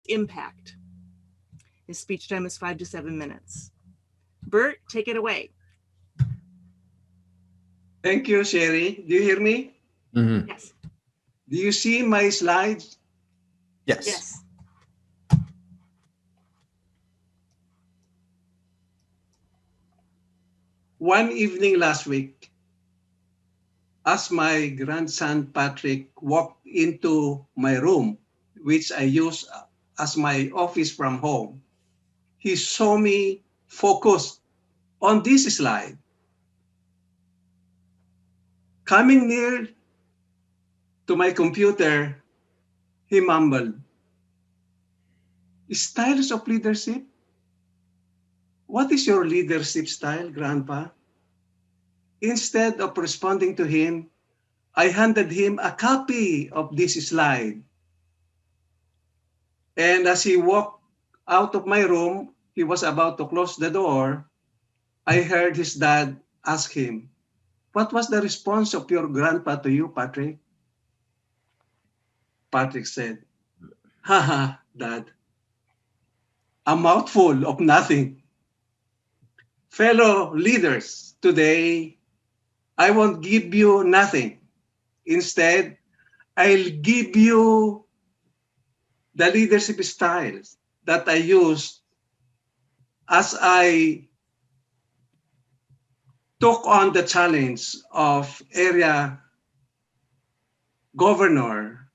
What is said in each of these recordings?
impact. His speech time is 5 to 7 minutes. Bert, take it away. Thank you, Sherry. Do you hear me? Mhm. Yes. Do you see my slides? Yes. Yes. One evening last week, as my grandson Patrick walked into my room, which I use as my office from home, he saw me focused on this slide. Coming near to my computer, he mumbled, "Styles of leadership? What is your leadership style, Grandpa?" Instead of responding to him, I handed him a copy of this slide. And as he walked out of my room, he was about to close the door. I heard his dad ask him, "What was the response of your grandpa to you, Patrick?" Patrick said, "Haha, Dad, a mouthful of nothing." Fellow leaders, today I won't give you nothing. Instead, I'll give you the leadership styles that I use as I took on the challenge of area governor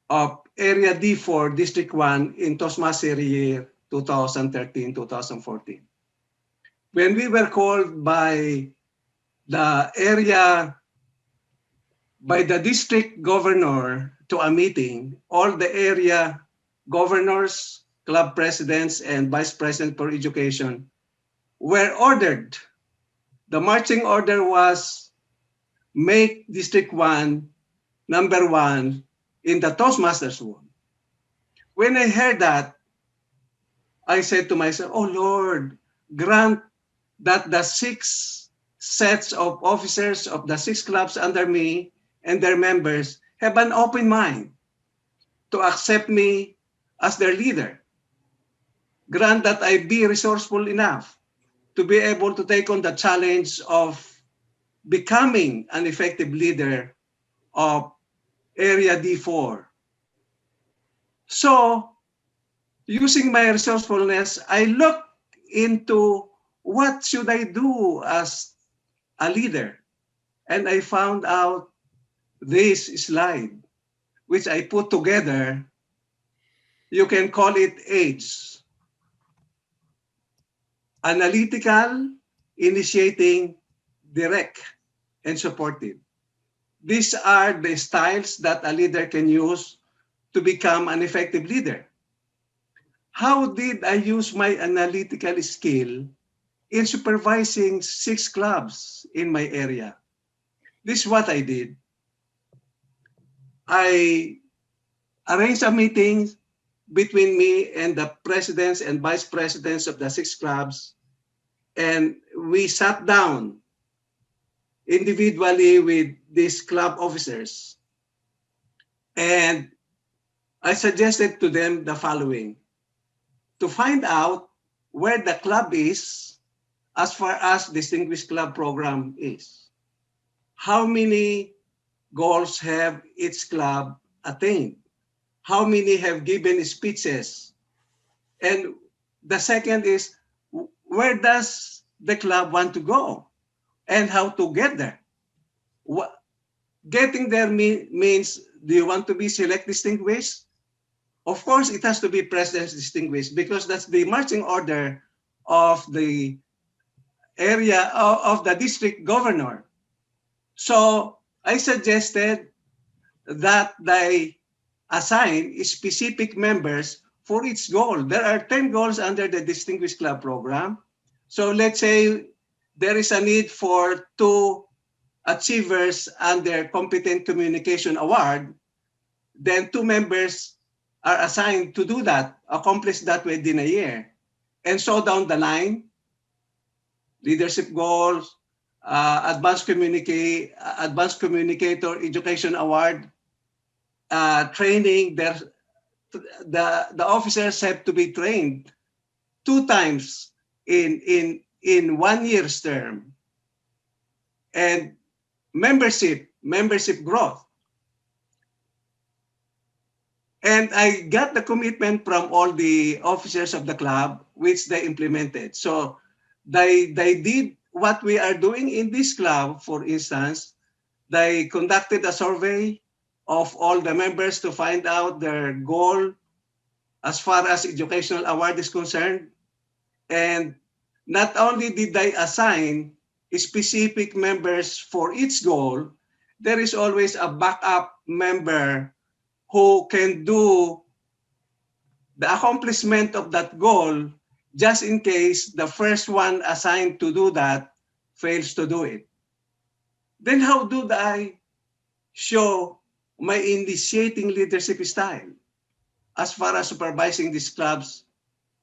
of Area D4, District 1 in Toastmaster year 2013-2014. When we were called the area, by the district governor to a meeting, all the area governors, club presidents, and vice president for education were ordered. The marching order was make District 1 number 1 in the Toastmasters world. When I heard that, I said to myself, "Oh Lord, grant that the 6 sets of officers of the 6 clubs under me and their members have an open mind to accept me as their leader. Grant that I be resourceful enough to be able to take on the challenge of becoming an effective leader of Area D4. So, using my resourcefulness, I looked into what should I do as a leader. And I found out this slide, which I put together. You can call it AIDS. Analytical, initiating, direct, and supportive. These are the styles that a leader can use to become an effective leader. How did I use my analytical skill in supervising 6 clubs in my area? This is what I did. I arranged a meeting between me and the presidents and vice presidents of the 6 clubs, and we sat down individually with these club officers. And I suggested to them the following: to find out where the club is as far as Distinguished Club Program is. How many goals have each club attained? How many have given speeches? And the second is, where does the club want to go and how to get there? Getting there means, do you want to be select distinguished? Of course, it has to be president's distinguished because that's the marching order of the area of the district governor. So I suggested that they assign specific members for each goal. There are 10 goals under the Distinguished Club Program. So let's say there is a need for 2 achievers under Competent Communication Award, then 2 members are assigned to do that, accomplish that within a year. And so down the line, leadership goals, advanced communicator education award, training, their the officers have to be trained 2 times in 1 year's term, and membership growth. And I got the commitment from all the officers of the club, which they implemented. So they did what we are doing in this club. For instance, they conducted a survey of all the members to find out their goal as far as educational award is concerned. And not only did they assign specific members for each goal, there is always a backup member who can do the accomplishment of that goal just in case the first one assigned to do that fails to do it. Then how do I show my initiating leadership style as far as supervising these clubs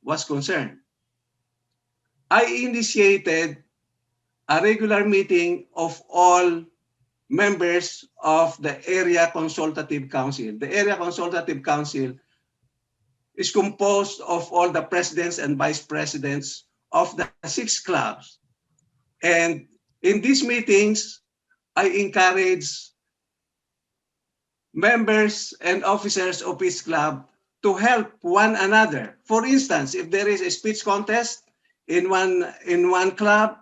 was concerned? I initiated a regular meeting of all members of the Area Consultative Council. The Area Consultative Council is composed of all the presidents and vice presidents of the 6 clubs. And in these meetings, I encourage members and officers of each club to help one another. For instance, if there is a speech contest in one club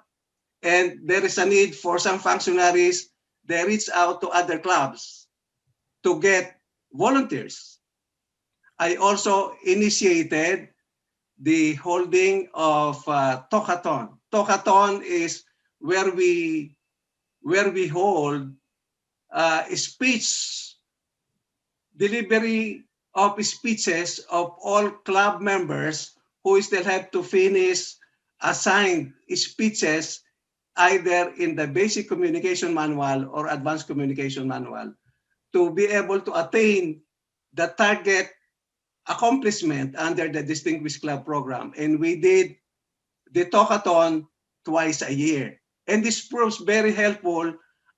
and there is a need for some functionaries, they reach out to other clubs to get volunteers. I also initiated the holding of Talkathon. Talkathon is where we hold speech delivery of speeches of all club members who still have to finish assigned speeches either in the basic communication manual or advanced communication manual to be able to attain the target accomplishment under the Distinguished Club Program. And we did the talkathon twice a year. And this proves very helpful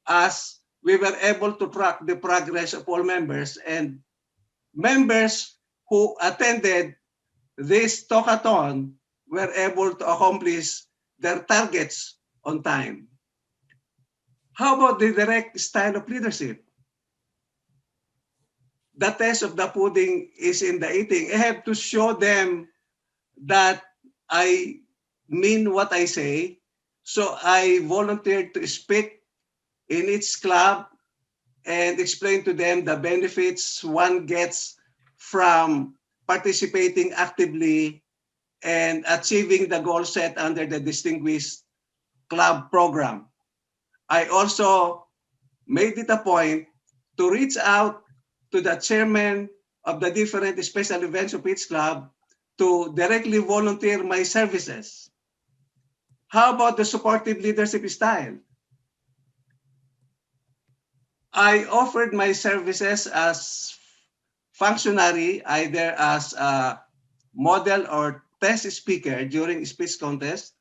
as we were able to track the progress of all members, and members who attended this talkathon were able to accomplish their targets on time. How about the direct style of leadership? The test of the pudding is in the eating. I have to show them that I mean what I say. So I volunteered to speak in each club and explain to them the benefits one gets from participating actively and achieving the goal set under the Distinguished Club Program. I also made it a point to reach out to the chairman of the different special events of each club to directly volunteer my services. How about the supportive leadership style? I offered my services as functionary, either as a model or test speaker during speech contest,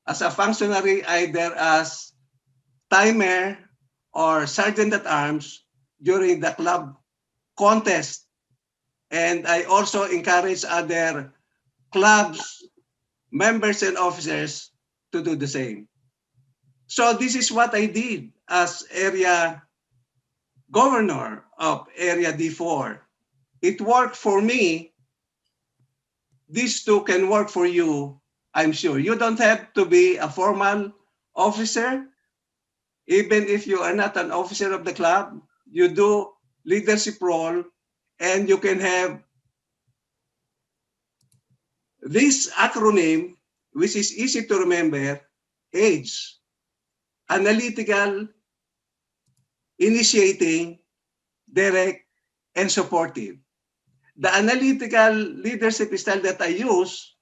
as a functionary either as timer or sergeant at arms during the club contest. And I also encourage other clubs, members and officers to do the same. So this is what I did as area governor of Area D4. It worked for me. These two can work for you, I'm sure. You don't have to be a formal officer. Even if you are not an officer of the club, you do leadership role, and you can have this acronym, which is easy to remember: AGE, analytical, initiating, direct, and supportive. The analytical leadership style that I use,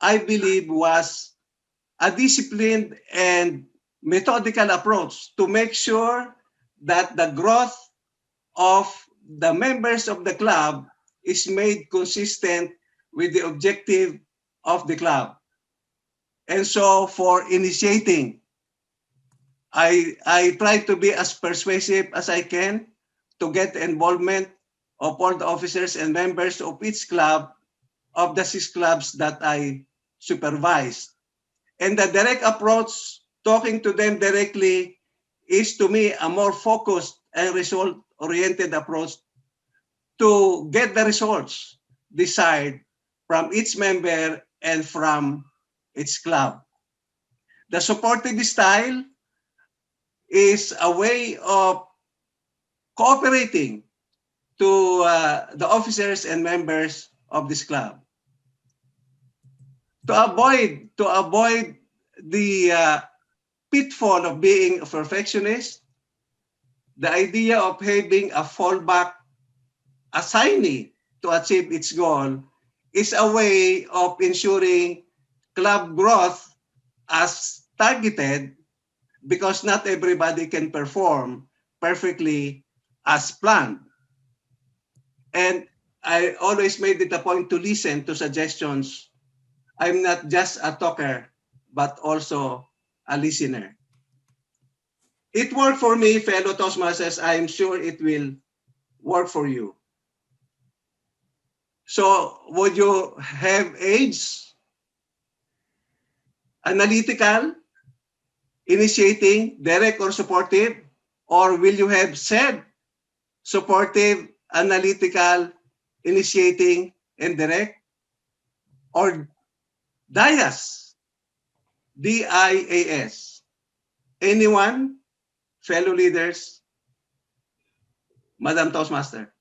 I believe, was a disciplined and methodical approach to make sure that the growth of the members of the club is made consistent with the objective of the club. And so for initiating, I try to be as persuasive as I can to get involvement of all the officers and members of each club of the 6 clubs that I supervise. And the direct approach, talking to them directly, is to me a more focused and result-oriented approach to get the results desired from each member and from its club. The supportive style is a way of cooperating to the officers and members of this club. To avoid the pitfall of being a perfectionist, the idea of having a fallback assignee to achieve its goal is a way of ensuring club growth as targeted, because not everybody can perform perfectly as planned. And I always made it a point to listen to suggestions. I'm not just a talker, but also a listener. It worked for me, fellow Toastmasters. I'm sure it will work for you. So would you have aids, analytical, initiating, direct or supportive? Or will you have said, supportive, analytical, initiating, and direct? Or DIAS, DIAS? Anyone, fellow leaders, Madam Toastmaster?